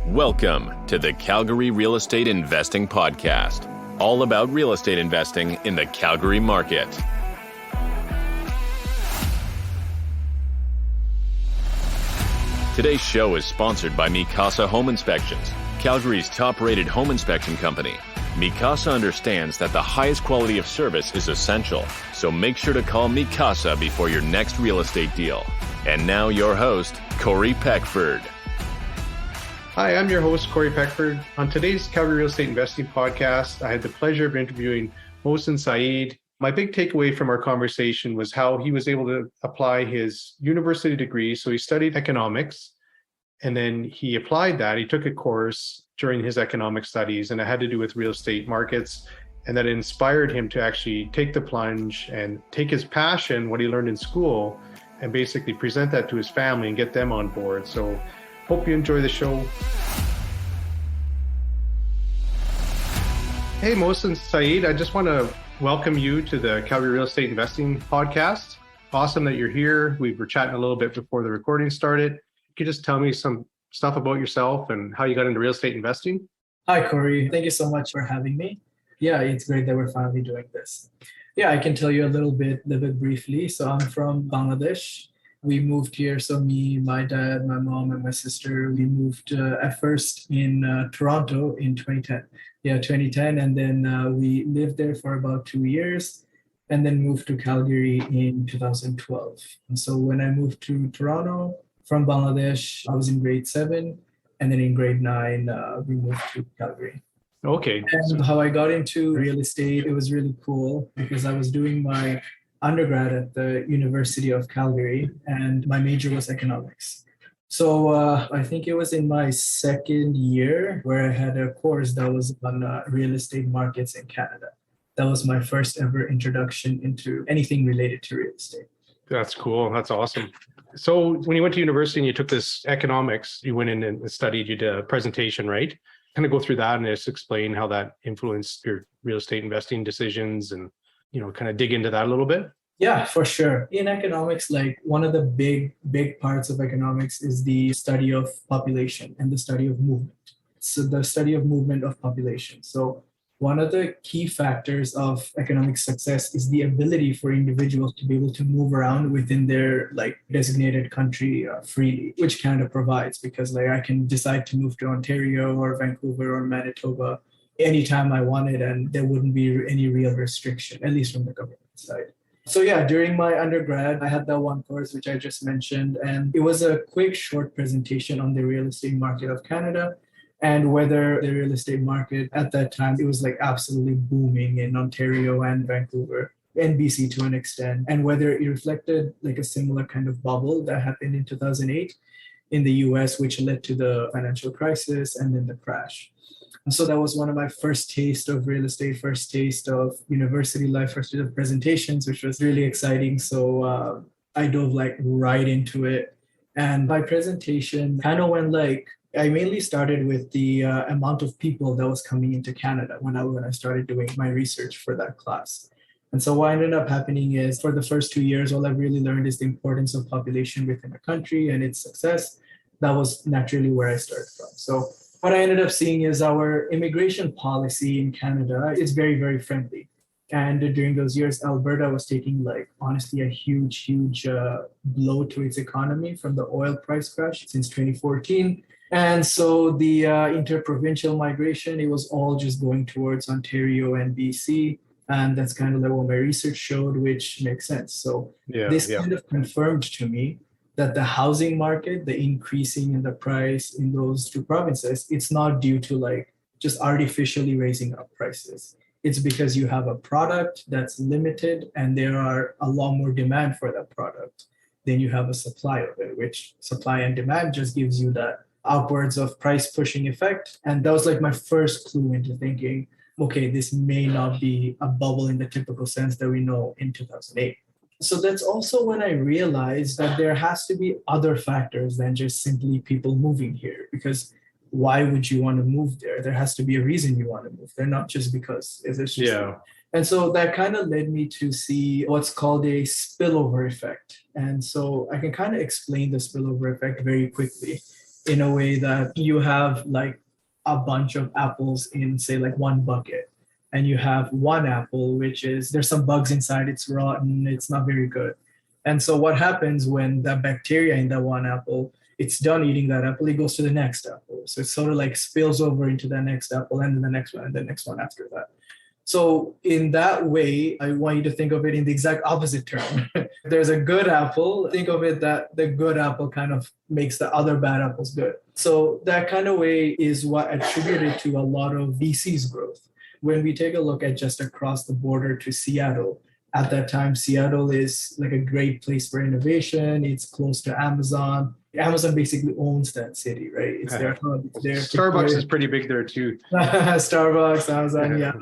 Welcome to the Calgary Real Estate Investing Podcast, all about real estate investing in the Calgary market. Today's show is sponsored by Mikasa Home Inspections, Calgary's top-rated home inspection company. Mikasa understands that the highest quality of service is essential, so make sure to call Mikasa before your next real estate deal. And now your host, Corey Peckford. Hi, I'm your host, Corey Peckford. On today's Calgary Real Estate Investing Podcast, I had the pleasure of interviewing Mohsin Sayed. My big takeaway from our conversation was how he was able to apply his university degree. So he studied economics, and then he applied that. He took a course during his economic studies, and it had to do with real estate markets. And that inspired him to actually take the plunge and take his passion, what he learned in school, and basically present that to his family and get them on board. So hope you enjoy the show. Hey, Mohsin Sayed, I just want to welcome you to the Calgary Real Estate Investing Podcast. Awesome that you're here. We were chatting a little bit before the recording started. Could you just tell me some stuff about yourself and how you got into real estate investing? Hi, Corey. Thank you so much for having me. Yeah, it's great that we're finally doing this. Yeah, I can tell you a little bit briefly. So I'm from Bangladesh. We moved here. So me, my dad, my mom, and my sister, we moved at first in Toronto in 2010. Yeah, 2010. And then we lived there for about 2 years and then moved to Calgary in 2012. And so when I moved to Toronto from Bangladesh, I was in grade 7. And then in grade 9, we moved to Calgary. Okay. And how I got into real estate, it was really cool because I was doing my undergrad at the University of Calgary, and my major was economics. So I think it was in my second year where I had a course that was on real estate markets in Canada. That was my first ever introduction into anything related to real estate. That's cool. That's awesome. So when you went to university and you took this economics, you went in and studied, you did a presentation, right? Kind of go through that and just explain how that influenced your real estate investing decisions and kind of dig into that a little bit? Yeah, for sure. In economics, like one of the big parts of economics is the study of population and the study of movement. So the study of movement of population. So one of the key factors of economic success is the ability for individuals to be able to move around within their designated country freely, which Canada provides, because I can decide to move to Ontario or Vancouver or Manitoba anytime I wanted, and there wouldn't be any real restriction, at least from the government side. So yeah, during my undergrad, I had that one course, which I just mentioned, and it was a quick, short presentation on the real estate market of Canada and whether the real estate market at that time, it was absolutely booming in Ontario and Vancouver and BC to an extent, and whether it reflected a similar kind of bubble that happened in 2008 in the US, which led to the financial crisis and then the crash. And so that was one of my first taste of real estate, first taste of university life, first taste of presentations, which was really exciting. So I dove right into it. And my presentation kind of went I mainly started with the amount of people that was coming into Canada when I started doing my research for that class. And so what ended up happening is for the first 2 years, all I've really learned is the importance of population within a country and its success. That was naturally where I started from. So what I ended up seeing is our immigration policy in Canada is very, very friendly. And during those years, Alberta was taking honestly a huge blow to its economy from the oil price crash since 2014. And so the interprovincial migration, it was all just going towards Ontario and BC. And that's kind of what my research showed, which makes sense. So this kind of confirmed to me that the housing market, the increasing in the price in those two provinces, it's not due to just artificially raising up prices. It's because you have a product that's limited and there are a lot more demand for that product than you have a supply of it, which supply and demand just gives you that upwards of price pushing effect. And that was my first clue into thinking, okay, this may not be a bubble in the typical sense that we know in 2008. So that's also when I realized that there has to be other factors than just simply people moving here, because why would you want to move there? There has to be a reason you want to move there, not just because it's just. Yeah. And so that kind of led me to see what's called a spillover effect. And so I can kind of explain the spillover effect very quickly. in a way that you have like a bunch of apples in, say, like one bucket. And you have one apple, which is there's some bugs inside, it's rotten, it's not very good. And so what happens when the bacteria in that one apple, it's done eating that apple, it goes to the next apple. So it sort of like spills over into the next apple and then the next one and the next one after that. So in that way, I want you to think of it in the exact opposite term. There's a good apple. Think of it that the good apple kind of makes the other bad apples good. So that kind of way is what attributed to a lot of BC's growth. When we take a look at just across the border to Seattle, at that time, Seattle is like a great place for innovation. It's close to Amazon. Amazon basically owns that city, right? It's their hub. It's their Starbucks is pretty big there too. Starbucks, Amazon, yeah.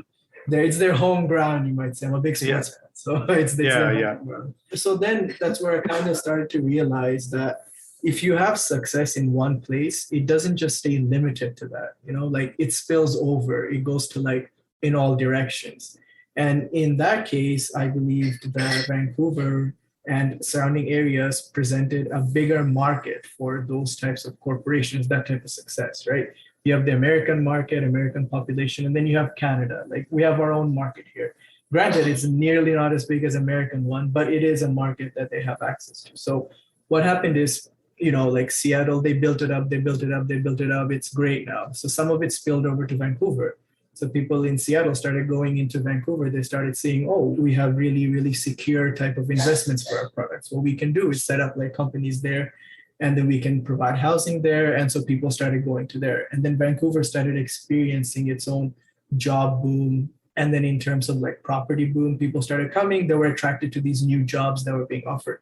It's their home ground, you might say. I'm a big sports fan, so it's their home ground. So then that's where I kind of started to realize that if you have success in one place, it doesn't just stay limited to that. Like it spills over. It goes to like in all directions. And in that case, I believed that Vancouver and surrounding areas presented a bigger market for those types of corporations, that type of success, right? You have the American market, American population, and then you have Canada. Like we have our own market here. Granted, it's nearly not as big as American one, but it is a market that they have access to. So what happened is, like Seattle, they built it up. It's great now. So some of it spilled over to Vancouver. So people in Seattle started going into Vancouver. They started seeing, oh, we have really, really secure type of investments for our products. What we can do is set up like companies there, and then we can provide housing there. And so people started going to there. And then Vancouver started experiencing its own job boom. And then in terms of like property boom, people started coming. They were attracted to these new jobs that were being offered.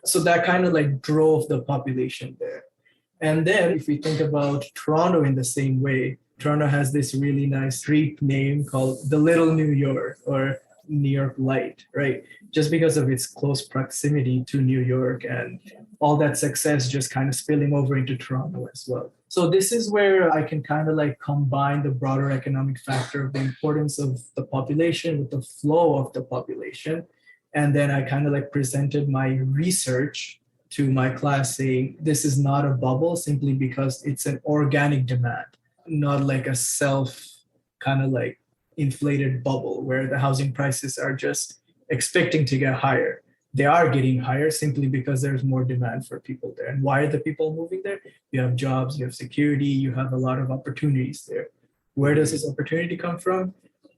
So that kind of like drove the population there. And then if we think about Toronto in the same way, Toronto has this really nice street name called the Little New York or New York Light, right? Just because of its close proximity to New York and all that success just kind of spilling over into Toronto as well. So this is where I can kind of like combine the broader economic factor of the importance of the population with the flow of the population. And then I kind of like presented my research to my class saying, this is not a bubble simply because it's an organic demand, not like a self kind of like inflated bubble where the housing prices are just expecting to get higher. They are getting higher simply because there's more demand for people there. And why are the people moving there? You have jobs, you have security, you have a lot of opportunities there. Where does this opportunity come from?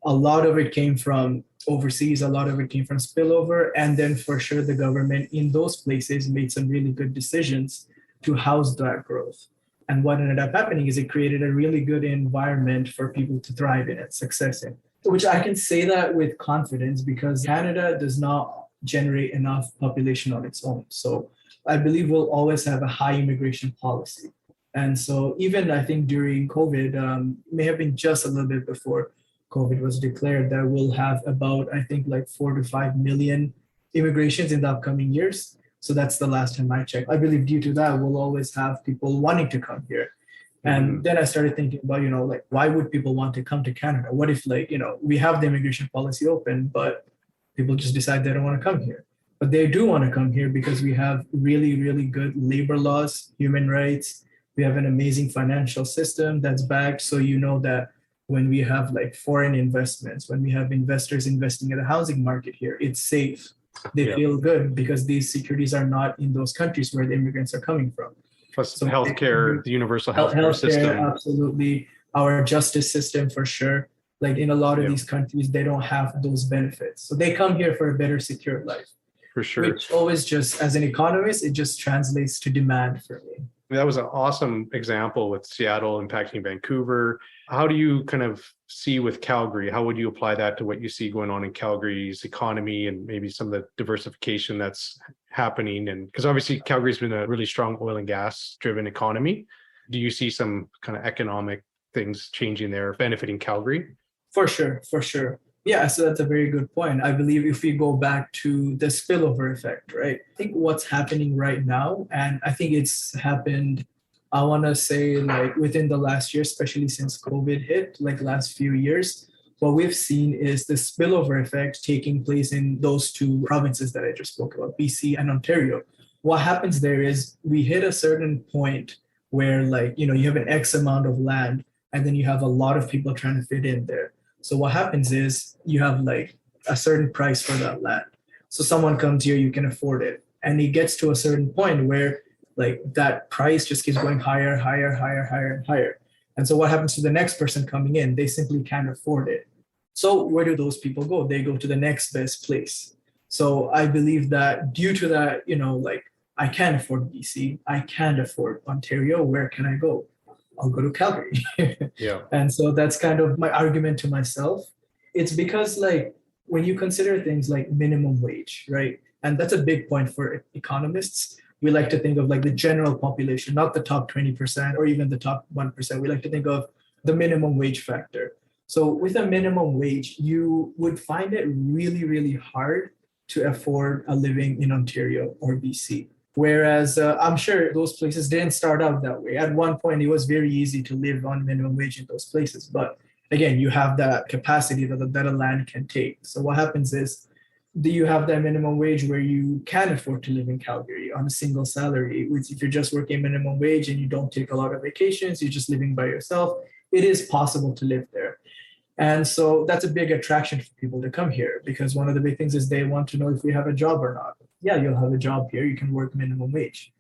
A lot of it came from overseas, a lot of it came from spillover. And then for sure, the government in those places made some really good decisions to house that growth. And what ended up happening is it created a really good environment for people to thrive in and success in, which I can say that with confidence because Canada does not generate enough population on its own. So I believe we'll always have a high immigration policy. And so even I think during COVID, may have been just a little bit before COVID was declared, that we'll have about, I think like 4 to 5 million immigrations in the upcoming years. So that's the last time I checked. I believe due to that, we'll always have people wanting to come here. And then I started thinking about, like, why would people want to come to Canada? What if we have the immigration policy open, but people just decide they don't want to come here. But they do want to come here because we have really, really good labor laws, human rights. We have an amazing financial system that's backed. So that when we have like foreign investments, when we have investors investing in the housing market here, it's safe. They feel good because these securities are not in those countries where the immigrants are coming from. Plus so healthcare, the universal healthcare system. Absolutely. Our justice system for sure. Like in a lot of these countries, they don't have those benefits. So they come here for a better secure life. For sure. Which always just, as an economist, it just translates to demand for me. That was an awesome example with Seattle impacting Vancouver. How do you kind of see with Calgary? How would you apply that to what you see going on in Calgary's economy and maybe some of the diversification that's happening? And because obviously Calgary's been a really strong oil and gas driven economy. Do you see some kind of economic things changing there, benefiting Calgary? For sure. Yeah, so that's a very good point. I believe if we go back to the spillover effect, right? I think what's happening right now, and I think it's happened, I want to say like within the last year, especially since COVID hit, like last few years, what we've seen is the spillover effect taking place in those two provinces that I just spoke about, BC and Ontario. What happens there is we hit a certain point where like, you have an X amount of land and then you have a lot of people trying to fit in there. So what happens is you have like a certain price for that land. So someone comes here, you can afford it. And it gets to a certain point where like that price just keeps going higher, higher, higher, higher, and higher. And so what happens to the next person coming in? They simply can't afford it. So where do those people go? They go to the next best place. So I believe that due to that, like I can't afford BC, I can't afford Ontario. Where can I go? I'll go to Calgary. Yeah. And so that's kind of my argument to myself. It's because like when you consider things like minimum wage, right? And that's a big point for economists. We like to think of like the general population, not the top 20% or even the top 1%. We like to think of the minimum wage factor. So with a minimum wage, you would find it really, really hard to afford a living in Ontario or BC. Whereas I'm sure those places didn't start out that way. At one point, it was very easy to live on minimum wage in those places. But again, you have that capacity that a land can take. So what happens is, do you have that minimum wage where you can afford to live in Calgary on a single salary? Which if you're just working minimum wage and you don't take a lot of vacations, you're just living by yourself, it is possible to live there. And so that's a big attraction for people to come here because one of the big things is they want to know if we have a job or not. Yeah, you'll have a job here. You can work minimum wage.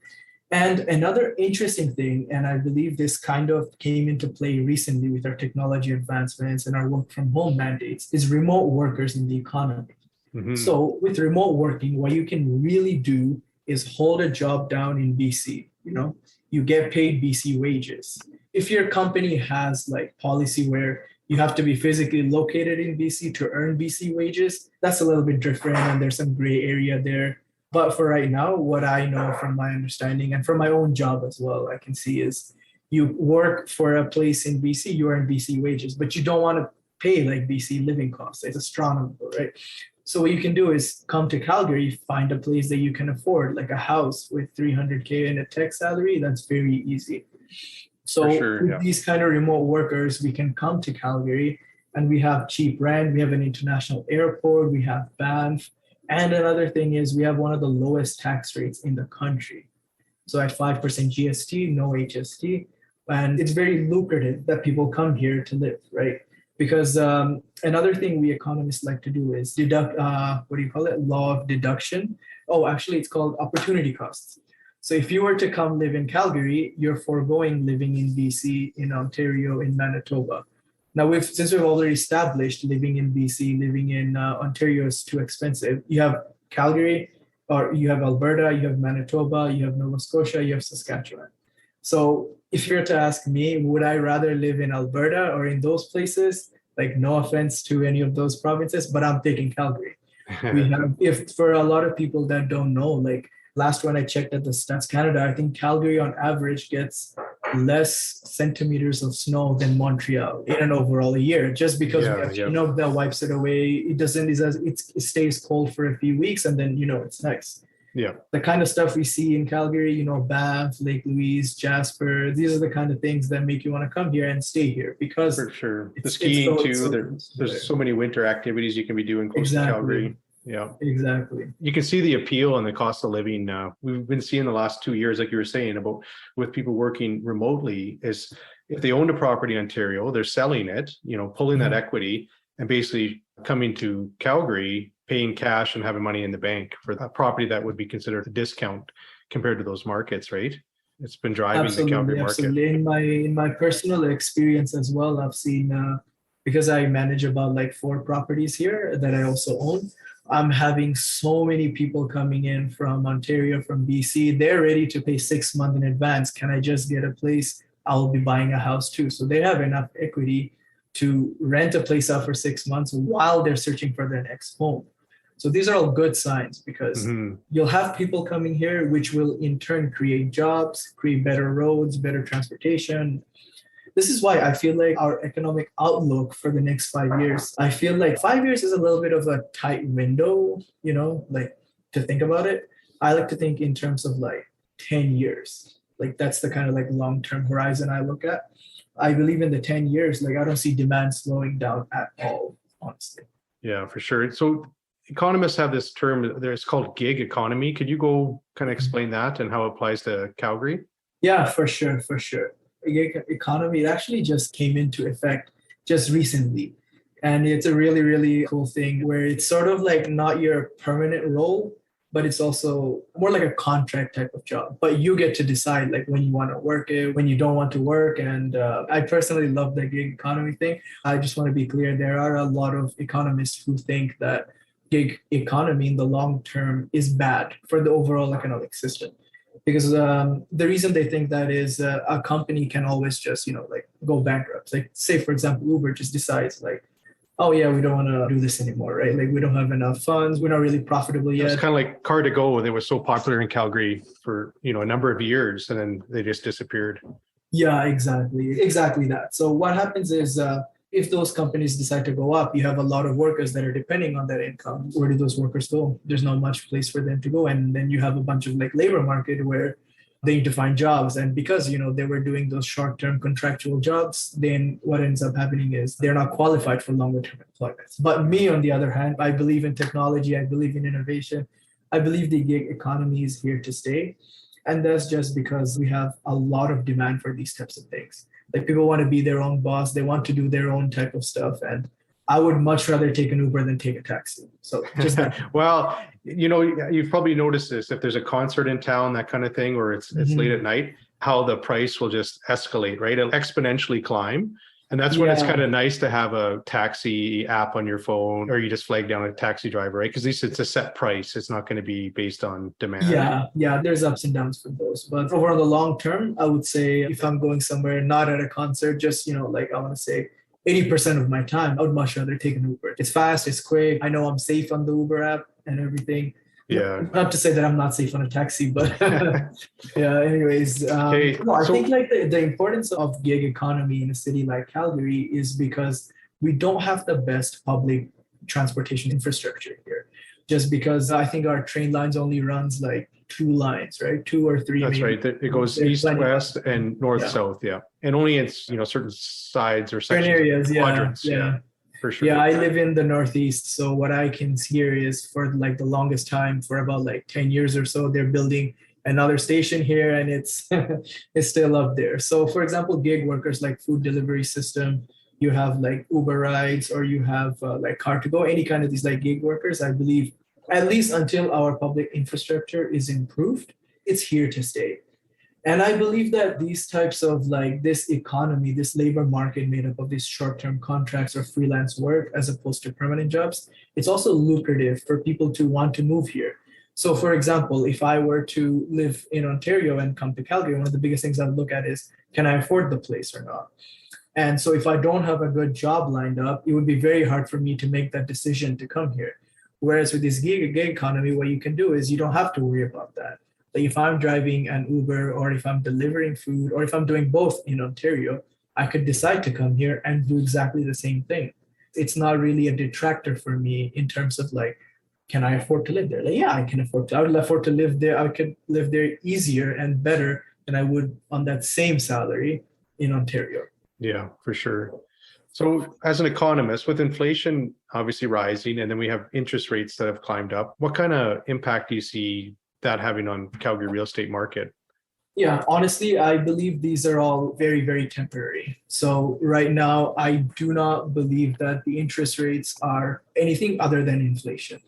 And another interesting thing, and I believe this kind of came into play recently with our technology advancements and our work from home mandates, is remote workers in the economy. Mm-hmm. So with remote working, what you can really do is hold a job down in BC. You get paid BC wages. If your company has like policy where you have to be physically located in BC to earn BC wages, that's a little bit different and there's some gray area there. But for right now, what I know from my understanding and from my own job as well, I can see is you work for a place in BC, you earn BC wages, but you don't want to pay like BC living costs. It's astronomical, right? So what you can do is come to Calgary, find a place that you can afford, like a house with $300K and a tech salary. That's very easy. So with these kind of remote workers, we can come to Calgary and we have cheap rent. We have an international airport. We have Banff. And another thing is we have one of the lowest tax rates in the country. So at 5% GST, no HST. And it's very lucrative that people come here to live, right? Because another thing we economists like to do is deduct, law of deduction. Oh, actually, it's called opportunity costs. So if you were to come live in Calgary, you're foregoing living in BC, in Ontario, in Manitoba. Now, since we've already established living in BC, living in Ontario is too expensive. You have Calgary, or you have Alberta, you have Manitoba, you have Nova Scotia, you have Saskatchewan. So if you're to ask me, would I rather live in Alberta or in those places? Like, no offense to any of those provinces, but I'm taking Calgary. If for a lot of people that don't know, like last one I checked at the Stats Canada, I think Calgary on average gets less centimeters of snow than Montreal in an overall year, just because that wipes it away. It stays cold for a few weeks and then it's nice. Yeah. The kind of stuff we see in Calgary, Banff, Lake Louise, Jasper, these are the kind of things that make you want to come here and stay here because for sure. The skiing too. There's so many winter activities you can be doing close to Calgary. Yeah, exactly. You can see the appeal and the cost of living. We've been seeing the last 2 years, like you were saying, about with people working remotely, is if they owned a property in Ontario, they're selling it, pulling that equity and basically coming to Calgary, paying cash and having money in the bank for a property that would be considered a discount compared to those markets, right? It's been driving the Calgary market. Absolutely. In my personal experience as well, I've seen, because I manage about like 4 properties here that I also own, I'm having so many people coming in from Ontario, from BC. They're ready to pay 6 months in advance. Can I just get a place? I'll be buying a house too. So they have enough equity to rent a place out for 6 months while they're searching for their next home. So these are all good signs because you'll have people coming here, which will in turn create jobs, create better roads, better transportation. This is why I feel like our economic outlook for the next 5 years, I feel like 5 years is a little bit of a tight window, like to think about it. I like to think in terms of like 10 years. Like that's the kind of like long-term horizon I look at. I believe in the 10 years, like I don't see demand slowing down at all, honestly. Yeah, for sure. So economists have this term, it's called gig economy. Could you go kind of explain that and how it applies to Calgary? Yeah, for sure, for sure. Gig economy, it actually just came into effect just recently. And it's a really, really cool thing where it's sort of like not your permanent role, but it's also more like a contract type of job. But you get to decide like when you want to work it, when you don't want to work. And I personally love the gig economy thing. I just want to be clear, there are a lot of economists who think that gig economy in the long term is bad for the overall economic system because the reason they think that is a company can always just like go bankrupt. Like say for example Uber just decides like, oh yeah, we don't want to do this anymore, right? Like we don't have enough funds, we're not really profitable It's yet. kind of like car to go. They were so popular in Calgary for, a number of years, and then they just disappeared. Yeah, exactly that. So what happens is if those companies decide to go up, you have a lot of workers that are depending on that income. Where do those workers go? There's not much place for them to go, and then you have a bunch of like labor market where they need to find jobs. And because they were doing those short-term contractual jobs, then what ends up happening is they're not qualified for longer-term employment. But me, on the other hand, I believe in technology, I believe in innovation, I believe the gig economy is here to stay. And that's just because we have a lot of demand for these types of things. Like people want to be their own boss, they want to do their own type of stuff. And I would much rather take an Uber than take a taxi. So just that. Well, you've probably noticed this if there's a concert in town, that kind of thing, or it's late at night, how the price will just escalate, right? It'll exponentially climb. And that's when it's kind of nice to have a taxi app on your phone, or you just flag down a taxi driver, right? Because at least it's a set price. It's not going to be based on demand. Yeah, there's ups and downs for those. But over the long term, I would say if I'm going somewhere, not at a concert, just, like I want to say 80% of my time, I would much rather take an Uber. It's fast, it's quick. I know I'm safe on the Uber app and everything. Yeah. Not to say that I'm not safe on a taxi, but yeah, anyways. Okay. No, I think like the importance of gig economy in a city like Calgary is because we don't have the best public transportation infrastructure here. Just because I think our train lines only runs like 2 lines, right? 2 or 3. That's maybe. right. It goes east, west, and north, south. Yeah. And only it's, certain sides or sections. Certain areas, quadrants. yeah. For sure. Yeah, I live in the Northeast. So what I can hear is for like the longest time, for about like 10 years or so, they're building another station here and it's it's still up there. So for example, gig workers like food delivery system, you have like Uber rides, or you have like car to go, any kind of these like gig workers, I believe, at least until our public infrastructure is improved, it's here to stay. And I believe that these types of like this economy, this labor market made up of these short-term contracts or freelance work as opposed to permanent jobs, it's also lucrative for people to want to move here. So for example, if I were to live in Ontario and come to Calgary, one of the biggest things I would look at is, can I afford the place or not? And so if I don't have a good job lined up, it would be very hard for me to make that decision to come here. Whereas with this gig economy, what you can do is you don't have to worry about that. Like if I'm driving an Uber, or if I'm delivering food, or if I'm doing both in Ontario, I could decide to come here and do exactly the same thing. It's not really a detractor for me in terms of like, can I afford to live there? Like, yeah, I can afford to. I would afford to live there. I could live there easier and better than I would on that same salary in Ontario. Yeah, for sure. So as an economist, with inflation obviously rising, and then we have interest rates that have climbed up, what kind of impact do you see that having on Calgary real estate market? Yeah, honestly, I believe these are all very, very temporary. So right now, I do not believe that the interest rates are anything other than inflation.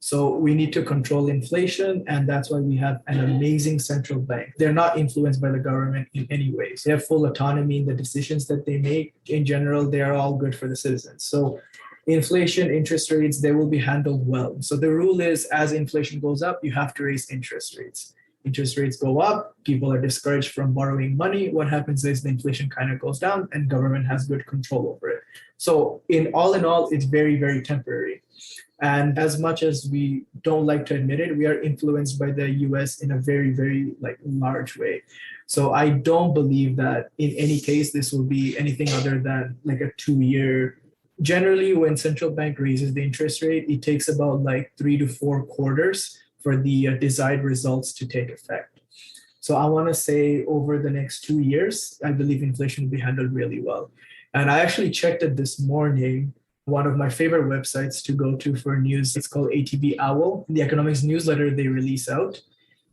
So we need to control inflation, and that's why we have an amazing central bank. They're not influenced by the government in any ways. They have full autonomy in the decisions that they make. In general, they are all good for the citizens. So inflation, interest rates, they will be handled well. So the rule is, as inflation goes up, you have to raise interest rates. Interest rates go up, people are discouraged from borrowing money. What happens is the inflation kind of goes down and government has good control over it. So in all, it's very, very temporary. And as much as we don't like to admit it, we are influenced by the US in a very, very like large way. So I don't believe that in any case, this will be anything other than like a 2-year. Generally, when central bank raises the interest rate, it takes about like 3 to 4 quarters for the desired results to take effect. So I want to say over the next 2 years, I believe inflation will be handled really well. And I actually checked it this morning. One of my favorite websites to go to for news, it's called ATB Owl, the economics newsletter they release out.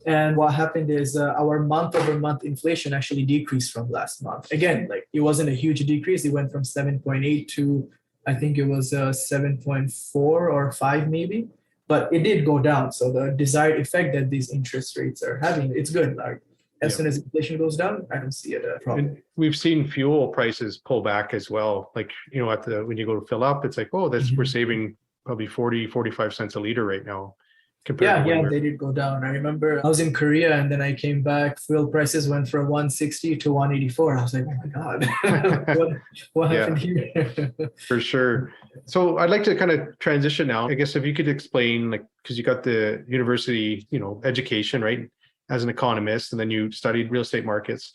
And what happened is our month over month inflation actually decreased from last month. Again, like it wasn't a huge decrease. It went from 7.8 to, I think it was 7.4 or 5 maybe, but it did go down. So the desired effect that these interest rates are having, it's good. Like as soon as inflation goes down, I don't see it a problem. And we've seen fuel prices pull back as well. Like, when you go to fill up, it's like, oh, we're saving probably 45 cents a liter right now. Yeah, they did go down. I remember I was in Korea and then I came back. Fuel prices went from 160 to 184. I was like, oh my God, what happened here? For sure. So I'd like to kind of transition now. I guess if you could explain, like, because you got the university, education, right, as an economist, and then you studied real estate markets.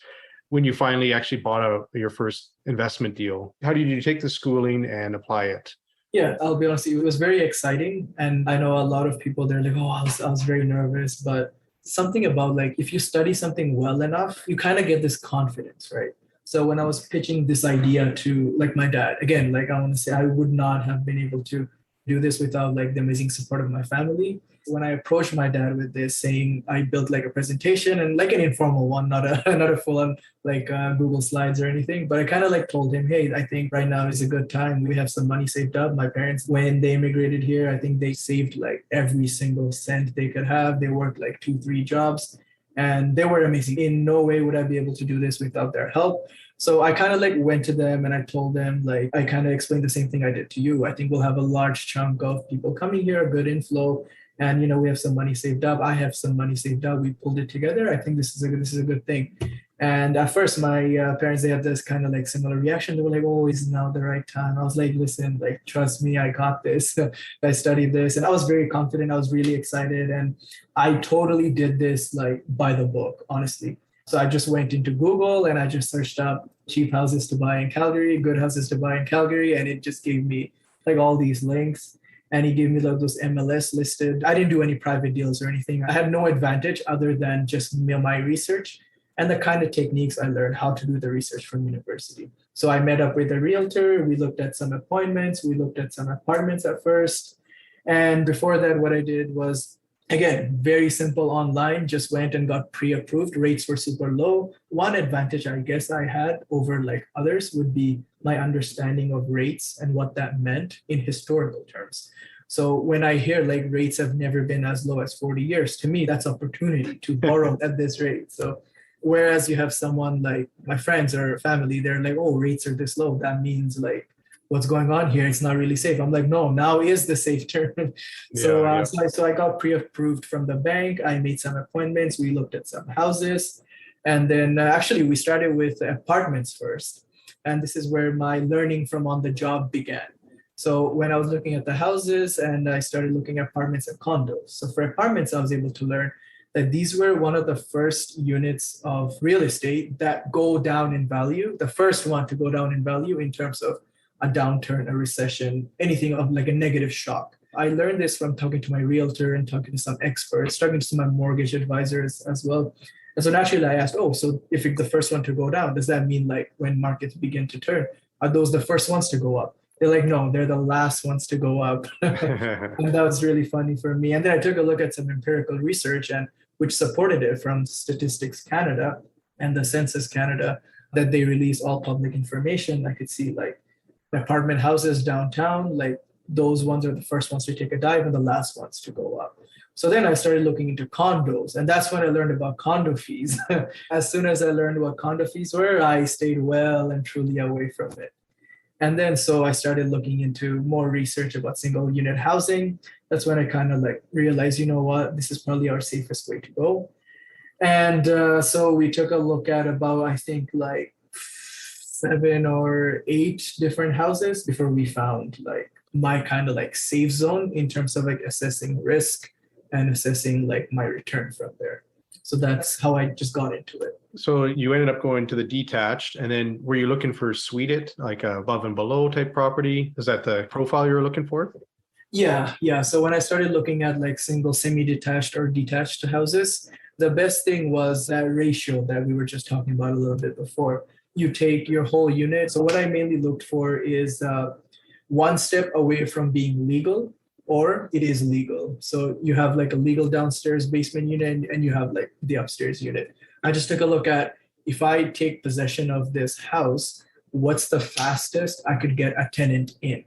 When you finally actually bought your first investment deal, how did you take the schooling and apply it? Yeah, I'll be honest, it was very exciting. And I know a lot of people, they're like, oh, I was very nervous. But something about like, if you study something well enough, you kind of get this confidence, right? So when I was pitching this idea to like my dad, again, like I want to say, I would not have been able to do this without like the amazing support of my family. When I approached my dad with this, saying I built like a presentation and like an informal one, not a full on like Google Slides or anything, but I kind of like told him, hey, I think right now is a good time. We have some money saved up. My parents, when they immigrated here, I think they saved like every single cent they could have. They worked like 2-3 jobs and they were amazing. In no way would I be able to do this without their help. So I kind of like went to them and I told them, like, I kind of explained the same thing I did to you. I think we'll have a large chunk of people coming here, a good inflow. And, we have some money saved up. I have some money saved up. We pulled it together. I think this is a good thing. And at first, my parents, they had this kind of like similar reaction. They were like, oh, is now the right time? I was like, listen, like, trust me, I got this. I studied this. And I was very confident. I was really excited. And I totally did this like by the book, honestly. So I just went into Google and I just searched up cheap houses to buy in Calgary, good houses to buy in Calgary. And it just gave me like all these links. And he gave me like those MLS listed. I didn't do any private deals or anything. I had no advantage other than just my research and the kind of techniques I learned how to do the research from university. So I met up with a realtor. We looked at some appointments. We looked at some apartments at first. And before that, what I did was, again, very simple online, just went and got pre-approved. Rates were super low. One advantage I guess I had over like others would be my understanding of rates and what that meant in historical terms. So when I hear like rates have never been as low as 40 years, to me, that's opportunity to borrow at this rate. So whereas you have someone like my friends or family, they're like, oh, rates are this low. That means like, what's going on here? It's not really safe. I'm like, no, now is the safe term. So I got pre-approved from the bank. I made some appointments. We looked at some houses. And then actually we started with apartments first. And this is where my learning from on the job began. So when I was looking at the houses and I started looking at apartments and condos. So for apartments, I was able to learn that these were one of the first units of real estate that go down in value, the first one to go down in value in terms of a downturn, a recession, anything of like a negative shock. I learned this from talking to my realtor and talking to some experts, talking to my mortgage advisors as well. And so naturally I asked, oh, so if it's the first one to go down, does that mean like when markets begin to turn, are those the first ones to go up? They're like, no, they're the last ones to go up. And that was really funny for me. And then I took a look at some empirical research and which supported it from Statistics Canada and the Census Canada, that they release all public information. I could see like apartment houses downtown, like those ones are the first ones to take a dive and the last ones to go up. So then I started looking into condos, and that's when I learned about condo fees. As soon as I learned what condo fees were, I stayed well and truly away from it. And then so I started looking into more research about single unit housing. That's when I kind of like realized, you know what, this is probably our safest way to go. And so we took a look at about, I think like 7 or 8 different houses before we found like my kind of like safe zone in terms of like assessing risk and assessing like my return from there. So that's how I just got into it. So you ended up going to the detached, and then were you looking for suited, like a above and below type property? Is that the profile you were looking for? Yeah. So when I started looking at like single semi-detached or detached houses, the best thing was that ratio that we were just talking about a little bit before. You take your whole unit. So what I mainly looked for is one step away from being legal, or it is legal. So you have like a legal downstairs basement unit and you have like the upstairs unit. I just took a look at, if I take possession of this house, what's the fastest I could get a tenant in?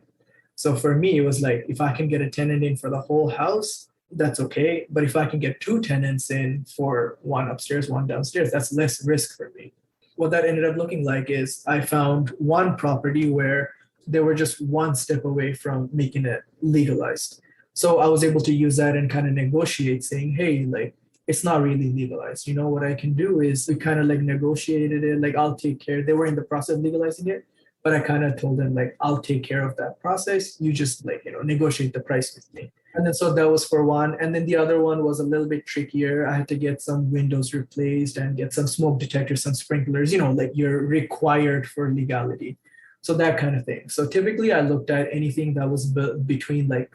So for me, it was like, if I can get a tenant in for the whole house, that's okay. But if I can get two tenants in for one upstairs, one downstairs, that's less risk for me. What that ended up looking like is I found one property where they were just one step away from making it legalized. So I was able to use that and kind of negotiate, saying, hey, like, it's not really legalized. You know, what I can do is we kind of like negotiated it, like, I'll take care. They were in the process of legalizing it, but I kind of told them, like, I'll take care of that process. You just, like, negotiate the price with me. And then so that was for one. And then the other one was a little bit trickier. I had to get some windows replaced and get some smoke detectors, some sprinklers, like you're required for legality. So that kind of thing. So typically I looked at anything that was between like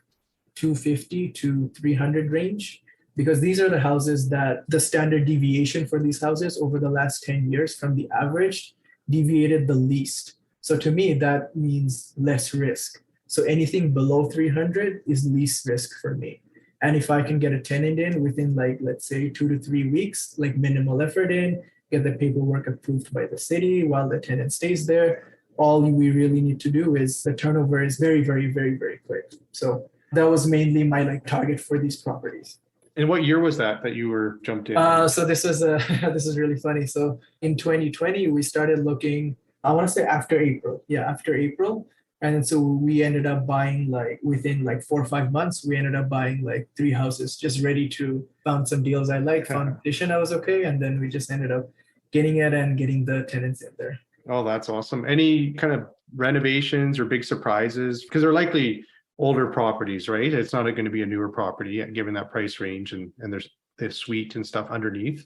250 to 300 range, because these are the houses that the standard deviation for these houses over the last 10 years from the average deviated the least. So to me, that means less risk. So anything below 300 is least risk for me. And if I can get a tenant in within like, let's say 2 to 3 weeks, like minimal effort in, get the paperwork approved by the city while the tenant stays there, all we really need to do is the turnover is very, very, very, very quick. So that was mainly my like target for these properties. And what year was that you were jumped in? So this is this is really funny. So in 2020, we started looking, I want to say after April. Yeah, after April. And then so we ended up buying like within like 4 or 5 months, we ended up buying like 3 houses, just ready to found some deals I liked, found a condition I was okay. And then we just ended up getting it and getting the tenants in there. Oh, that's awesome. Any kind of renovations or big surprises? Because they're likely older properties, right? It's not going to be a newer property given that price range and there's the suite and stuff underneath.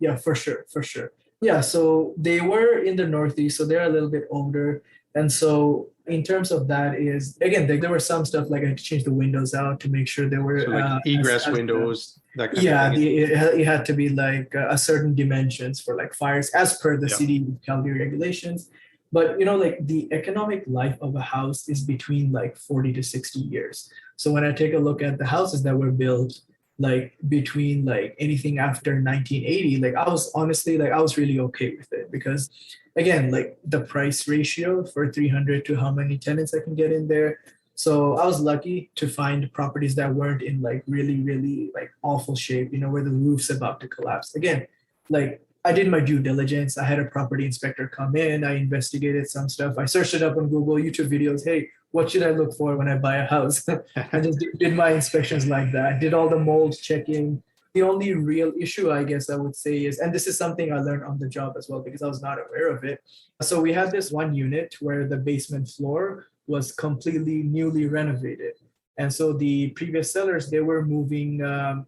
Yeah, for sure. For sure. Yeah. So they were in the Northeast, so they're a little bit older. And so in terms of that is, again, there were some stuff like I had to change the windows out to make sure they were so like egress windows, that kind of thing. It had to be like a certain dimensions for like fires as per the city Calgary regulations. But like the economic life of a house is between like 40 to 60 years. So when I take a look at the houses that were built, like between like anything after 1980, like I was honestly like I was really okay with it, because again, like the price ratio for 300 to how many tenants I can get in there. So I was lucky to find properties that weren't in like really, really like awful shape, where the roof's about to collapse. Again, like I did my due diligence. I had a property inspector come in. I investigated some stuff. I searched it up on Google, YouTube videos. Hey, what should I look for when I buy a house? I just did my inspections like that. Did all the mold checking. The only real issue, I guess I would say is, and this is something I learned on the job as well, because I was not aware of it. So we had this one unit where the basement floor was completely newly renovated. And so the previous sellers, they were moving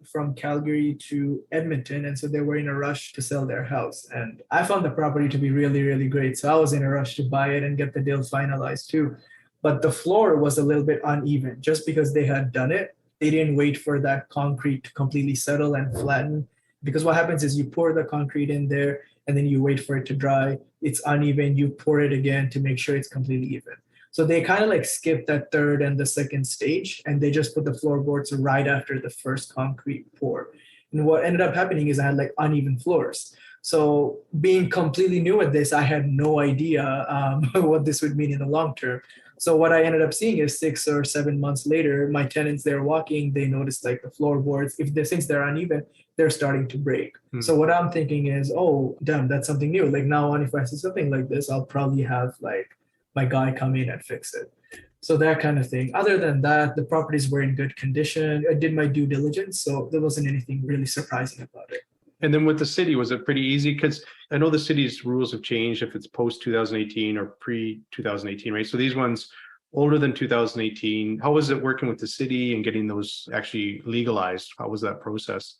from Calgary to Edmonton. And so they were in a rush to sell their house. And I found the property to be really, really great. So I was in a rush to buy it and get the deal finalized too. But the floor was a little bit uneven just because they had done it. They didn't wait for that concrete to completely settle and flatten. Because what happens is you pour the concrete in there and then you wait for it to dry. It's uneven. You pour it again to make sure it's completely even. So they kind of like skipped that third and the second stage, and they just put the floorboards right after the first concrete pour. And what ended up happening is I had like uneven floors. So being completely new at this, I had no idea what this would mean in the long term. So what I ended up seeing is 6 or 7 months later, my tenants, they're walking, they noticed like the floorboards, since they're uneven, they're starting to break. So what I'm thinking is, oh, damn, that's something new. Like now on, if I see something like this, I'll probably have like my guy come in and fix it. So that kind of thing. Other than that, the properties were in good condition. I did my due diligence, so there wasn't anything really surprising about it. And then with the city, was it pretty easy? Because I know the city's rules have changed if it's post 2018 or pre 2018, right? So these ones older than 2018, how was it working with the city and getting those actually legalized? How was that process?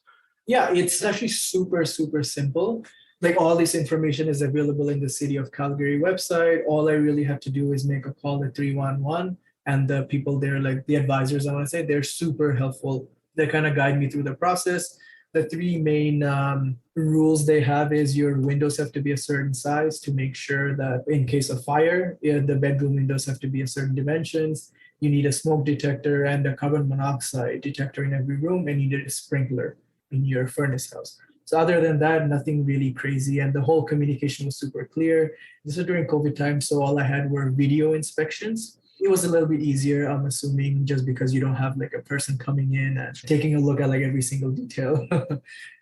Yeah, it's actually super, super simple. Like all this information is available in the City of Calgary website. All I really have to do is make a call at 311, and the people there, like the advisors, I want to say, they're super helpful. They kind of guide me through the process. The 3 main rules they have is your windows have to be a certain size to make sure that in case of fire, the bedroom windows have to be a certain dimensions. You need a smoke detector and a carbon monoxide detector in every room, and you need a sprinkler in your furnace house. So other than that, nothing really crazy. And the whole communication was super clear. This was during COVID time, so all I had were video inspections. It was a little bit easier, I'm assuming, just because you don't have like a person coming in and taking a look at like every single detail.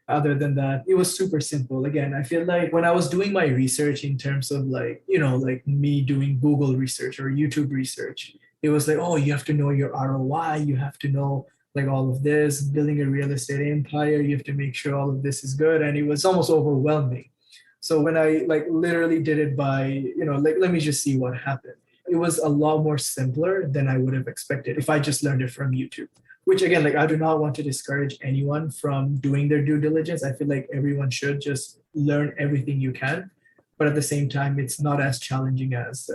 Other than that, it was super simple. Again, I feel like when I was doing my research in terms of like, like me doing Google research or YouTube research, it was like, oh, you have to know your ROI, you have to know like all of this, building a real estate empire, you have to make sure all of this is good. And it was almost overwhelming. So when I like literally did it by, like, let me just see what happened. It was a lot more simpler than I would have expected if I just learned it from YouTube. Which again, like I do not want to discourage anyone from doing their due diligence. I feel like everyone should just learn everything you can, but at the same time, it's not as challenging as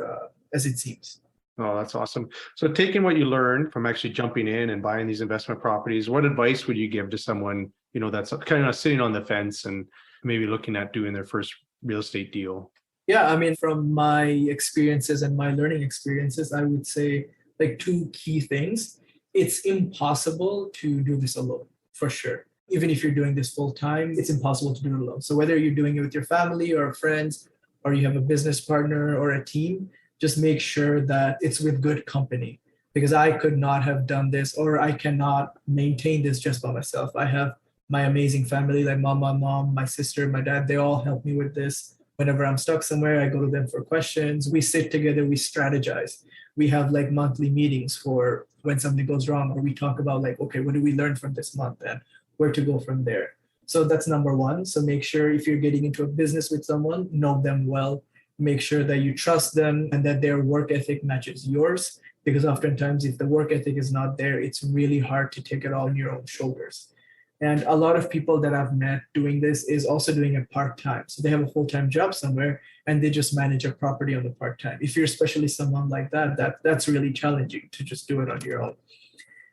it seems. Oh, that's awesome. So taking what you learned from actually jumping in and buying these investment properties, what advice would you give to someone, that's kind of sitting on the fence and maybe looking at doing their first real estate deal? Yeah, I mean, from my experiences and my learning experiences, I would say like two key things. It's impossible to do this alone, for sure. Even if you're doing this full time, it's impossible to do it alone. So whether you're doing it with your family or friends, or you have a business partner or a team, just make sure that it's with good company. Because I could not have done this, or I cannot maintain this just by myself. I have my amazing family, like my mom, my sister, my dad, they all help me with this. Whenever I'm stuck somewhere, I go to them for questions. We sit together, we strategize. We have like monthly meetings for when something goes wrong, or we talk about like, okay, what do we learn from this month and where to go from there. So that's number one. So make sure if you're getting into a business with someone, know them well. Make sure that you trust them and that their work ethic matches yours. Because oftentimes, if the work ethic is not there, it's really hard to take it all on your own shoulders. And a lot of people that I've met doing this is also doing it part-time. So they have a full-time job somewhere and they just manage a property on the part-time. If you're especially someone like that, that's really challenging to just do it on your own.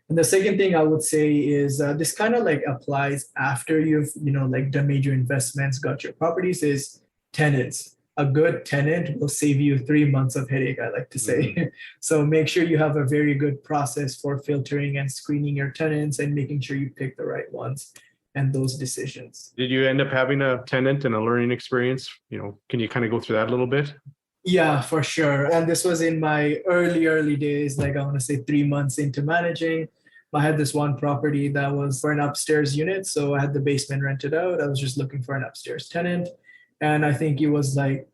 And the second thing I would say is this kind of like applies after you've, like done major investments, got your properties, is tenants. A good tenant will save you 3 months of headache, I like to say. Mm-hmm. So make sure you have a very good process for filtering and screening your tenants and making sure you pick the right ones and those decisions. Did you end up having a tenant and a learning experience? Can you kind of go through that a little bit? Yeah, for sure. And this was in my early days, like I want to say 3 months into managing. I had this one property that was for an upstairs unit. So I had the basement rented out. I was just looking for an upstairs tenant. And I think it was like,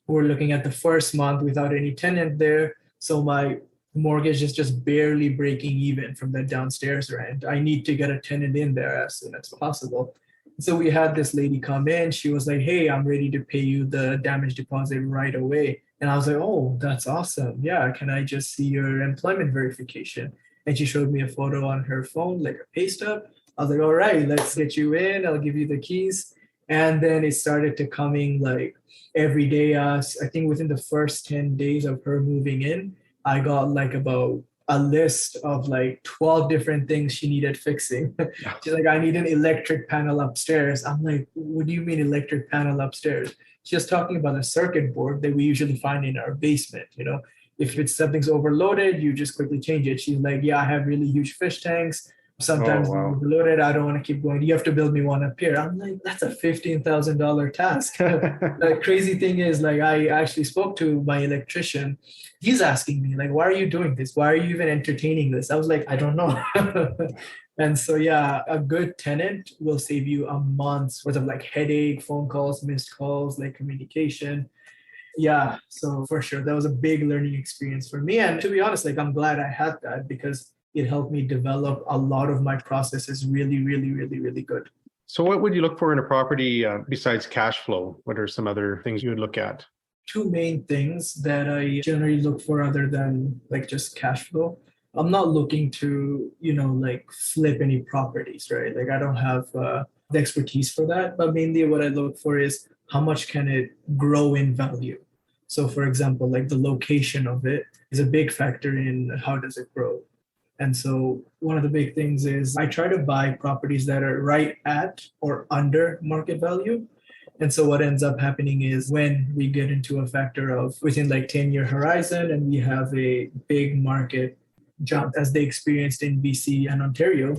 we're looking at the first month without any tenant there. So my mortgage is just barely breaking even from the downstairs rent. I need to get a tenant in there as soon as possible. So we had this lady come in. She was like, hey, I'm ready to pay you the damage deposit right away. And I was like, oh, that's awesome. Yeah, can I just see your employment verification? And she showed me a photo on her phone, like a pay stub. I was like, all right, let's get you in. I'll give you the keys. And then it started to coming like every day. I think within the first 10 days of her moving in, I got like about a list of like 12 different things she needed fixing. She's like, I need an electric panel upstairs. I'm like, what do you mean electric panel upstairs? She's talking about a circuit board that we usually find in our basement. If something's overloaded, you just quickly change it. She's like, yeah, I have really huge fish tanks. Sometimes they're overloaded. I don't want to keep going. You have to build me one up here. I'm like, that's a $15,000 task. The crazy thing is, like, I actually spoke to my electrician. He's asking me, like, why are you doing this? Why are you even entertaining this? I was like, I don't know. And so, yeah, a good tenant will save you a month's worth of like headache, phone calls, missed calls, like communication. Yeah, so for sure, that was a big learning experience for me. And to be honest, like, I'm glad I had that because it helped me develop a lot of my processes really, really, really, really good. So what would you look for in a property besides cash flow? What are some other things you would look at? Two main things that I generally look for other than like just cash flow. I'm not looking to, like flip any properties, right? Like I don't have the expertise for that, but mainly what I look for is how much can it grow in value? So for example, like the location of it is a big factor in how does it grow. And so one of the big things is I try to buy properties that are right at or under market value. And so what ends up happening is when we get into a factor of within like 10-year horizon and we have a big market jump as they experienced in BC and Ontario,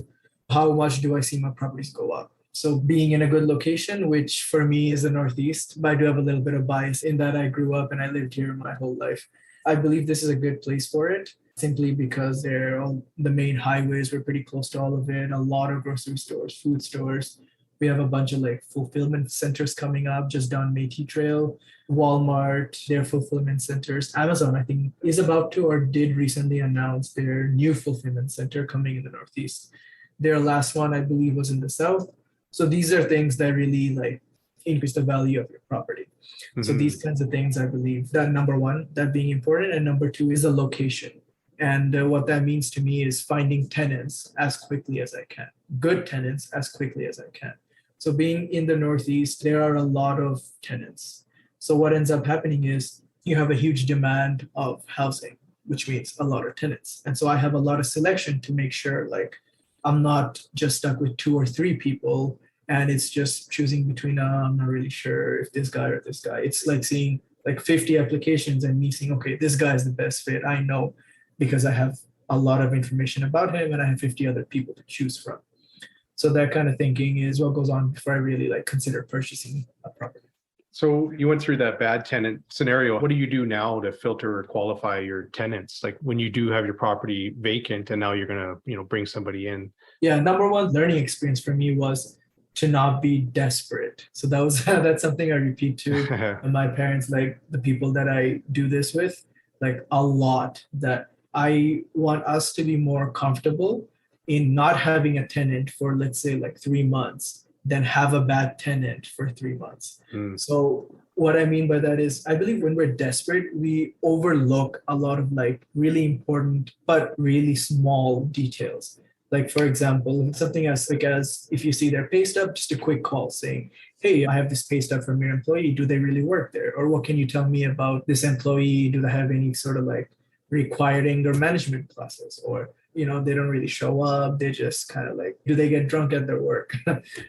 how much do I see my properties go up? So being in a good location, which for me is the Northeast, but I do have a little bit of bias in that I grew up and I lived here my whole life. I believe this is a good place for it, simply because they're all the main highways. We're pretty close to all of it. A lot of grocery stores, food stores. We have a bunch of like fulfillment centers coming up just down Métis Trail. Walmart, their fulfillment centers. Amazon, I think, is about to or did recently announce their new fulfillment center coming in the Northeast. Their last one, I believe, was in the South. So these are things that really like increase the value of your property. Mm-hmm. So these kinds of things, I believe that number one, that being important. And number two is the location. And what that means to me is finding tenants as quickly as I can, good tenants as quickly as I can. So being in the Northeast, there are a lot of tenants. So what ends up happening is you have a huge demand of housing, which means a lot of tenants. And so I have a lot of selection to make sure like I'm not just stuck with 2 or 3 people and it's just choosing between, I'm not really sure if this guy or this guy. It's like seeing like 50 applications and me saying, okay, this guy is the best fit. I know because I have a lot of information about him and I have 50 other people to choose from. So that kind of thinking is what goes on before I really like consider purchasing a property. So you went through that bad tenant scenario. What do you do now to filter or qualify your tenants? Like when you do have your property vacant and now you're going to, bring somebody in. Yeah, number one learning experience for me was to not be desperate. So that was that's something I repeat to my parents, like the people that I do this with, like a lot, that I want us to be more comfortable in not having a tenant for, let's say, like 3 months, than have a bad tenant for 3 months. So what I mean by that is I believe when we're desperate, we overlook a lot of like really important, but really small details. Like, for example, something as like as if you see their pay stub, just a quick call saying, hey, I have this pay stub from your employee. Do they really work there? Or what can you tell me about this employee? Do they have any sort of like required anger management classes? Or they don't really show up. They just kind of like, do they get drunk at their work?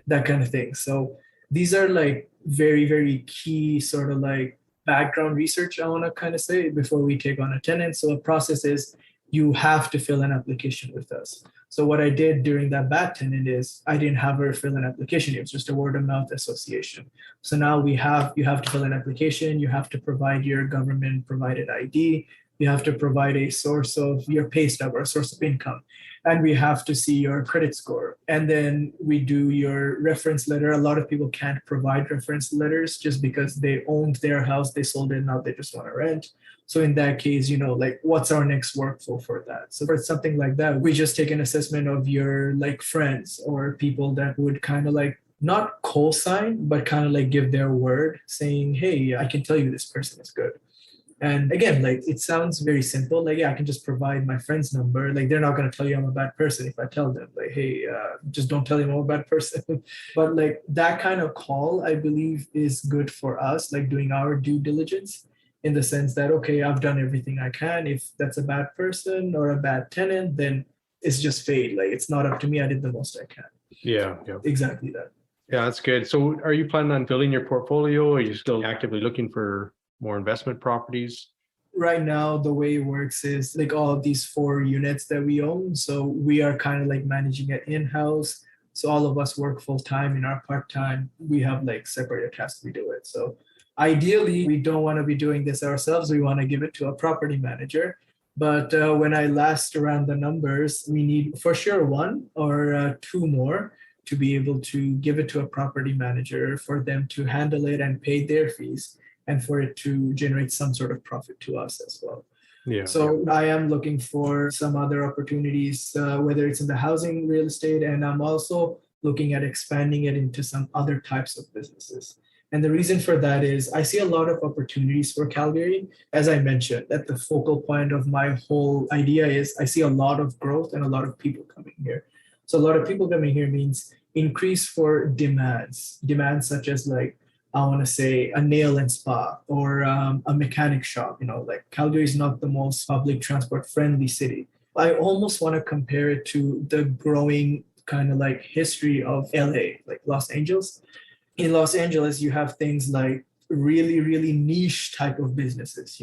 That kind of thing. So these are like very, very key sort of like background research, I want to kind of say, before we take on a tenant. So the process is you have to fill an application with us. So what I did during that bad tenant is I didn't have her fill an application. It was just a word of mouth association. So now you have to fill an application. You have to provide your government provided ID. You have to provide a source of your pay stub or a source of income. And we have to see your credit score. And then we do your reference letter. A lot of people can't provide reference letters just because they owned their house, they sold it, now they just want to rent. So in that case, like what's our next workflow for that? So for something like that, we just take an assessment of your like friends or people that would kind of like not co-sign, but kind of like give their word saying, hey, I can tell you this person is good. And again, like it sounds very simple. Like, yeah, I can just provide my friend's number. Like they're not going to tell you I'm a bad person if I tell them like, hey, just don't tell them I'm a bad person. But like that kind of call, I believe is good for us, like doing our due diligence in the sense that, okay, I've done everything I can. If that's a bad person or a bad tenant, then it's just fade. Like it's not up to me. I did the most I can. Yeah. Exactly that. Yeah, that's good. So are you planning on building your portfolio? Or are you still actively looking for more investment properties? Right now, the way it works is like all of these 4 units that we own. So we are kind of like managing it in-house. So all of us work full time. In our part-time, we have like separate tasks we do it. So ideally, we don't want to be doing this ourselves. We want to give it to a property manager. But when I last ran the numbers, we need for sure 1 or 2 more to be able to give it to a property manager for them to handle it and pay their fees, and for it to generate some sort of profit to us as well. Yeah. So I am looking for some other opportunities, whether it's in the housing real estate, and I'm also looking at expanding it into some other types of businesses. And the reason for that is I see a lot of opportunities for Calgary. As I mentioned, at the focal point of my whole idea is I see a lot of growth and a lot of people coming here. So a lot of people coming here means increase for demands such as like, I want to say a nail and spa or a mechanic shop. Like Calgary is not the most public transport friendly city. I almost want to compare it to the growing kind of like history of LA, like Los Angeles. In Los Angeles, you have things like really, really niche type of businesses,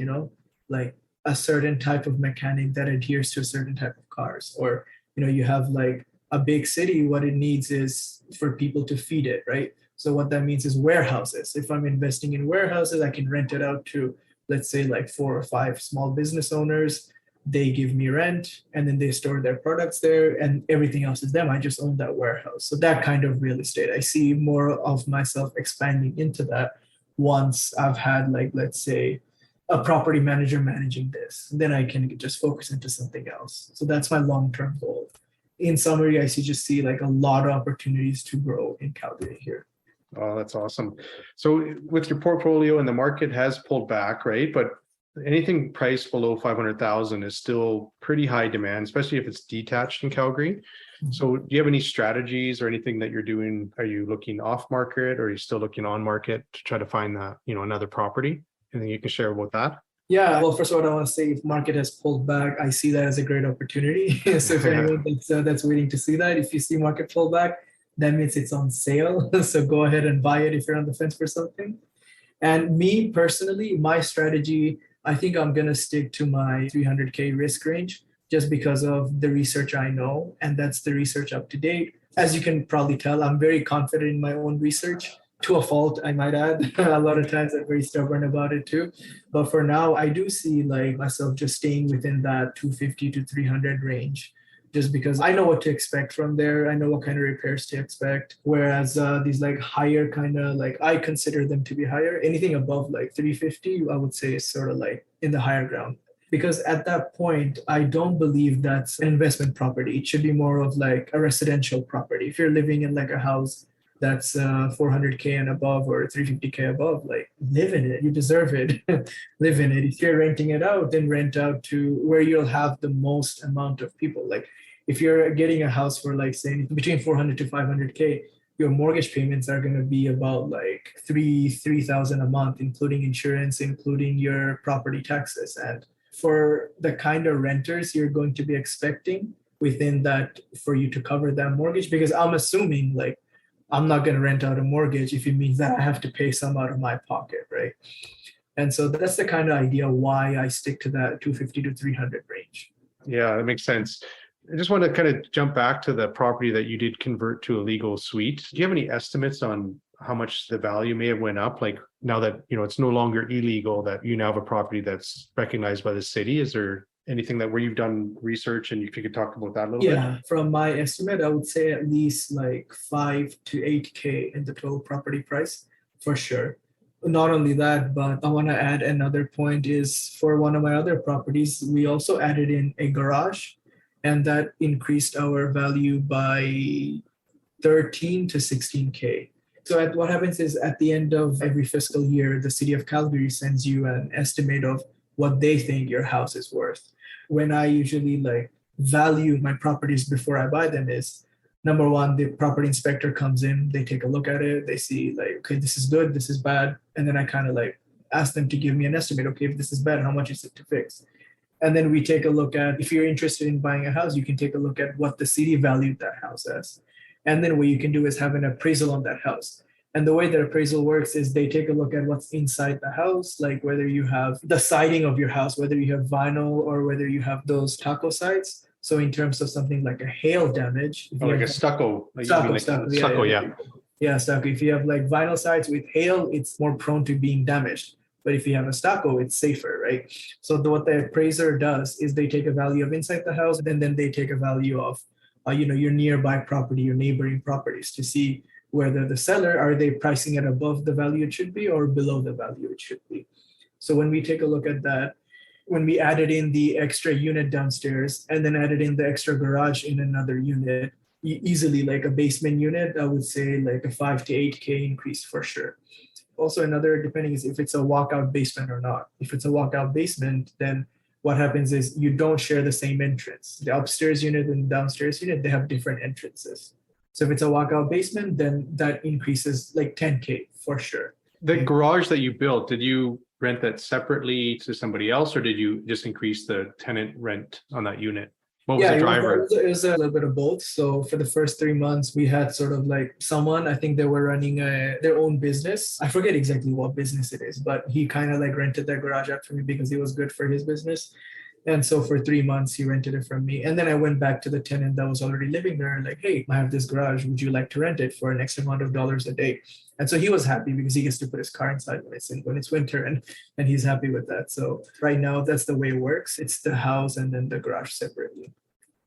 like a certain type of mechanic that adheres to a certain type of cars. Or, you have like a big city, what it needs is for people to feed it, right? So what that means is warehouses. If I'm investing in warehouses, I can rent it out to, let's say, like 4 or 5 small business owners. They give me rent and then they store their products there and everything else is them. I just own that warehouse. So that kind of real estate, I see more of myself expanding into that once I've had, like, let's say, a property manager managing this. Then I can just focus into something else. So that's my long-term goal. In summary, I just see like a lot of opportunities to grow in Calgary here. Oh, that's awesome. So with your portfolio and the market has pulled back, right? But anything priced below 500,000 is still pretty high demand, especially if it's detached in Calgary. So do you have any strategies or anything that you're doing? Are you looking off market or are you still looking on market to try to find that, another property? Anything you can share about that? Yeah, well, first of all, I want to say if market has pulled back, I see that as a great opportunity. So if anyone that's waiting to see that, if you see market pull back, that means it's on sale. So go ahead and buy it if you're on the fence for something. And me personally, my strategy, I think I'm going to stick to my 300K risk range just because of the research I know. And that's the research up to date. As you can probably tell, I'm very confident in my own research. To a fault, I might add. A lot of times I'm very stubborn about it too. But for now, I do see like myself just staying within that 250 to 300 range, just because I know what to expect from there. I know what kind of repairs to expect. Whereas these like higher kind of like, I consider them to be higher. Anything above like 350, I would say is sort of like in the higher ground. Because at that point, I don't believe that's an investment property. It should be more of like a residential property. If you're living in like a house that's 400K and above or 350K above, like live in it. You deserve it. Live in it. If you're renting it out, then rent out to where you'll have the most amount of people. Like if you're getting a house for like say between 400 to 500K, your mortgage payments are going to be about like 3,000 a month, including insurance, including your property taxes. And for the kind of renters you're going to be expecting within that for you to cover that mortgage, because I'm assuming like I'm not going to rent out a mortgage if it means that I have to pay some out of my pocket, right? And so that's the kind of idea why I stick to that 250 to 300 range. Yeah, that makes sense. I just want to kind of jump back to the property that you did convert to a legal suite. Do you have any estimates on how much the value may have went up? Like now that, it's no longer illegal, that you now have a property that's recognized by the city. Is there anything that where you've done research and if you could talk about that a little bit? Yeah, from my estimate, I would say at least like 5 to 8K in the total property price for sure. Not only that, but I want to add another point is for one of my other properties, we also added in a garage and that increased our value by 13 to 16K. So what happens is at the end of every fiscal year, the city of Calgary sends you an estimate of what they think your house is worth. When I usually like value my properties before I buy them is number one, the property inspector comes in, they take a look at it, they see like, okay, this is good, this is bad. And then I kind of like ask them to give me an estimate. Okay, if this is bad, how much is it to fix? And then we take a look at, if you're interested in buying a house, you can take a look at what the city valued that house as. And then what you can do is have an appraisal on that house. And the way that appraisal works is they take a look at what's inside the house, like whether you have the siding of your house, whether you have vinyl or whether you have those taco sides. So in terms of something like a hail damage. Like a stucco. Stucco, yeah. Yeah, stucco. If you have like vinyl sides with hail, it's more prone to being damaged. But if you have a stucco, it's safer, right? So what the appraiser does is they take a value of inside the house, and then they take a value of, your nearby property, your neighboring properties to see whether the seller, are they pricing it above the value it should be or below the value it should be. So when we take a look at that, when we added in the extra unit downstairs and then added in the extra garage in another unit, easily like a basement unit, I would say like a 5 to 8K increase for sure. Also another, depending is if it's a walkout basement or not. If it's a walkout basement, then what happens is you don't share the same entrance. The upstairs unit and downstairs unit, they have different entrances. So if it's a walkout basement, then that increases like 10K for sure. The garage that you built, did you rent that separately to somebody else or did you just increase the tenant rent on that unit? What was the driver? It was a little bit of both. So for the first 3 months, we had sort of like someone, I think they were running their own business. I forget exactly what business it is, but he kind of like rented that garage out for me because it was good for his business. And so for 3 months, he rented it from me. And then I went back to the tenant that was already living there and like, hey, I have this garage. Would you like to rent it for an X amount of dollars a day? And so he was happy because he gets to put his car inside when it's winter and he's happy with that. So right now, that's the way it works. It's the house and then the garage separately.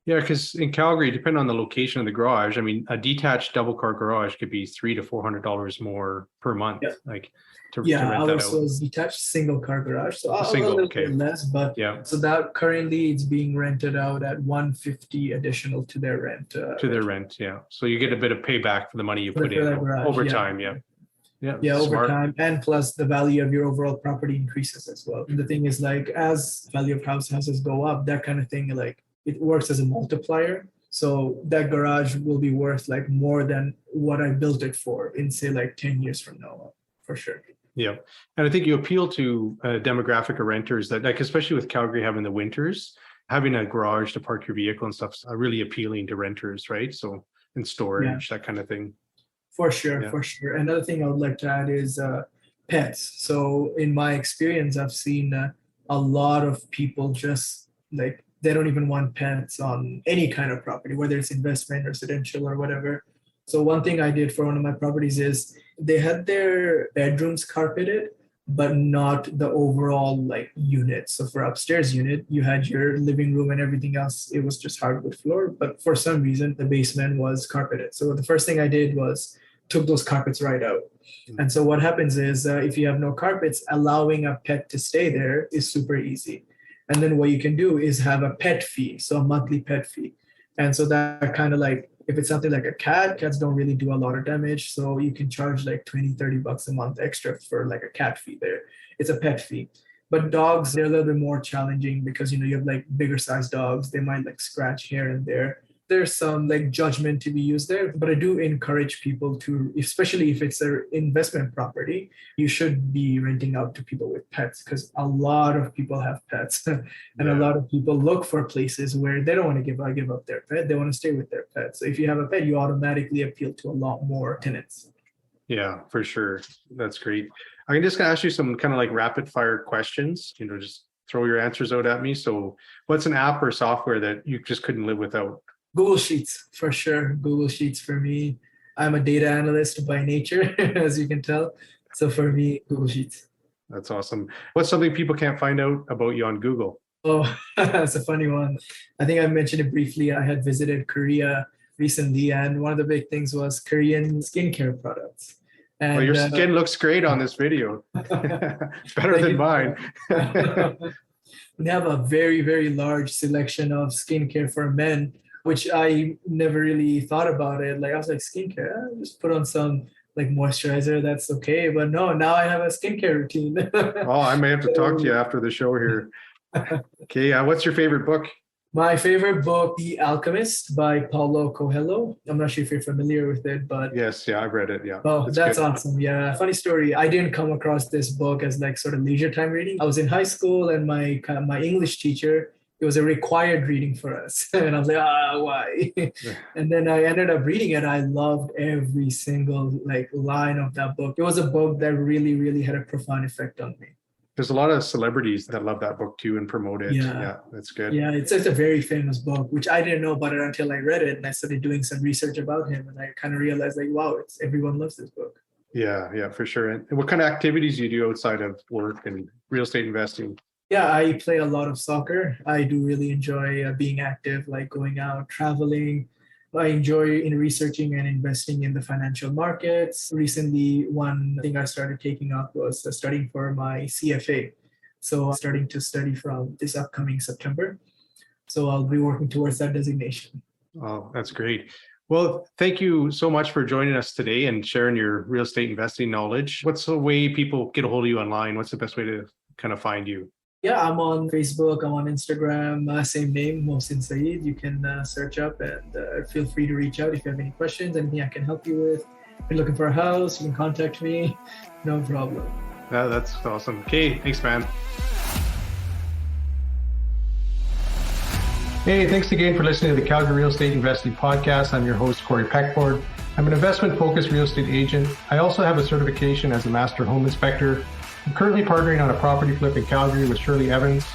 Yeah, because in Calgary, depending on the location of the garage, I mean, a detached double car garage could be $300 to $400 more per month. Yeah. Like to rent that out. Was detached single car garage, so a single, little okay. bit less, but yeah. So that currently it's being rented out at $150 additional to their rent. To their rent, yeah. So you get a bit of payback for the money you put in over time, yeah. Yeah, over time, and plus the value of your overall property increases as well. And the thing is, like, as value of houses go up, that kind of thing, like it works as a multiplier. So that garage will be worth like more than what I built it for in say like 10 years from now, for sure. Yeah. And I think you appeal to a demographic of renters that, like, especially with Calgary having the winters, having a garage to park your vehicle and stuff is really appealing to renters, right? So, and storage, that kind of thing. For sure. Another thing I would like to add is pets. So in my experience, I've seen a lot of people just like, they don't even want pets on any kind of property, whether it's investment, residential, or whatever. So one thing I did for one of my properties is they had their bedrooms carpeted, but not the overall like unit. So for upstairs unit, you had your living room and everything else. It was just hardwood floor, but for some reason, the basement was carpeted. So the first thing I did was took those carpets right out. And so what happens is if you have no carpets, allowing a pet to stay there is super easy. And then what you can do is have a pet fee, so a monthly pet fee. And so that kind of like, if it's something like a cat, cats don't really do a lot of damage. So you can charge like $20-$30 a month extra for like a cat fee there. It's a pet fee. But dogs, they're a little bit more challenging because, you have like bigger sized dogs. They might like scratch here and there. There's some like judgment to be used there, but I do encourage people to, especially if it's an investment property, you should be renting out to people with pets because a lot of people have pets and a lot of people look for places where they don't want to give up their pet. They want to stay with their pet. So if you have a pet, you automatically appeal to a lot more tenants. Yeah, for sure. That's great. I'm just going to ask you some kind of like rapid fire questions, just throw your answers out at me. So what's an app or software that you just couldn't live without? Google Sheets, for sure. Google Sheets for me. I'm a data analyst by nature, as you can tell. So for me, Google Sheets. That's awesome. What's something people can't find out about you on Google? Oh, that's a funny one. I think I mentioned it briefly. I had visited Korea recently, and one of the big things was Korean skincare products. And, well, your skin looks great on this video. Better than mine. We have a very, very large selection of skincare for men, which I never really thought about it. Like I was like, skincare, just put on some like moisturizer, that's okay. But no, now I have a skincare routine. Oh, I may have to talk to you after the show here. Okay, what's your favorite book? My favorite book, The Alchemist by Paulo Coelho. I'm not sure if you're familiar with it, but... Yes, I've read it, yeah. Oh, that's awesome, yeah. Funny story, I didn't come across this book as like sort of leisure time reading. I was in high school and my English teacher, it was a required reading for us. And I was like, why? And then I ended up reading it. I loved every single like line of that book. It was a book that really, really had a profound effect on me. There's a lot of celebrities that love that book too and promote it. Yeah, that's good. Yeah, it's a very famous book, which I didn't know about it until I read it and I started doing some research about him. And I kind of realized like, wow, everyone loves this book. Yeah, for sure. And what kind of activities do you do outside of work and real estate investing? Yeah, I play a lot of soccer. I do really enjoy being active, like going out, traveling. I enjoy researching and investing in the financial markets. Recently, one thing I started taking up was studying for my CFA. So I'm starting to study from this upcoming September. So I'll be working towards that designation. Oh, that's great. Well, thank you so much for joining us today and sharing your real estate investing knowledge. What's the way people get a hold of you online? What's the best way to kind of find you? Yeah, I'm on Facebook, I'm on Instagram, same name, Mohsin Sayed. You can search up and feel free to reach out if you have any questions, anything I can help you with. If you're looking for a house, you can contact me, no problem. That's awesome. Okay, thanks, man. Hey, thanks again for listening to the Calgary Real Estate Investing Podcast. I'm your host, Corey Peckford. I'm an investment-focused real estate agent. I also have a certification as a master home inspector. I'm currently partnering on a property flip in Calgary with Shirley Evans,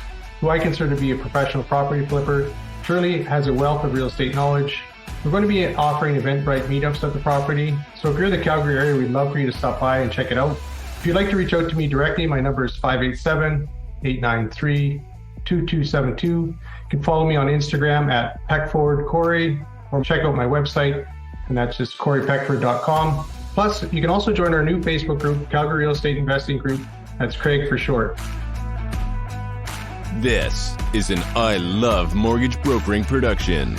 who I consider to be a professional property flipper. Shirley has a wealth of real estate knowledge. We're going to be offering Eventbrite meetups at the property. So if you're in the Calgary area, we'd love for you to stop by and check it out. If you'd like to reach out to me directly, my number is 587-893-2272. You can follow me on Instagram at PeckfordCorey or check out my website, and that's just CoreyPeckford.com. Plus, you can also join our new Facebook group, Calgary Real Estate Investing Group. That's CREIG for short. This is an I Love Mortgage Brokering production.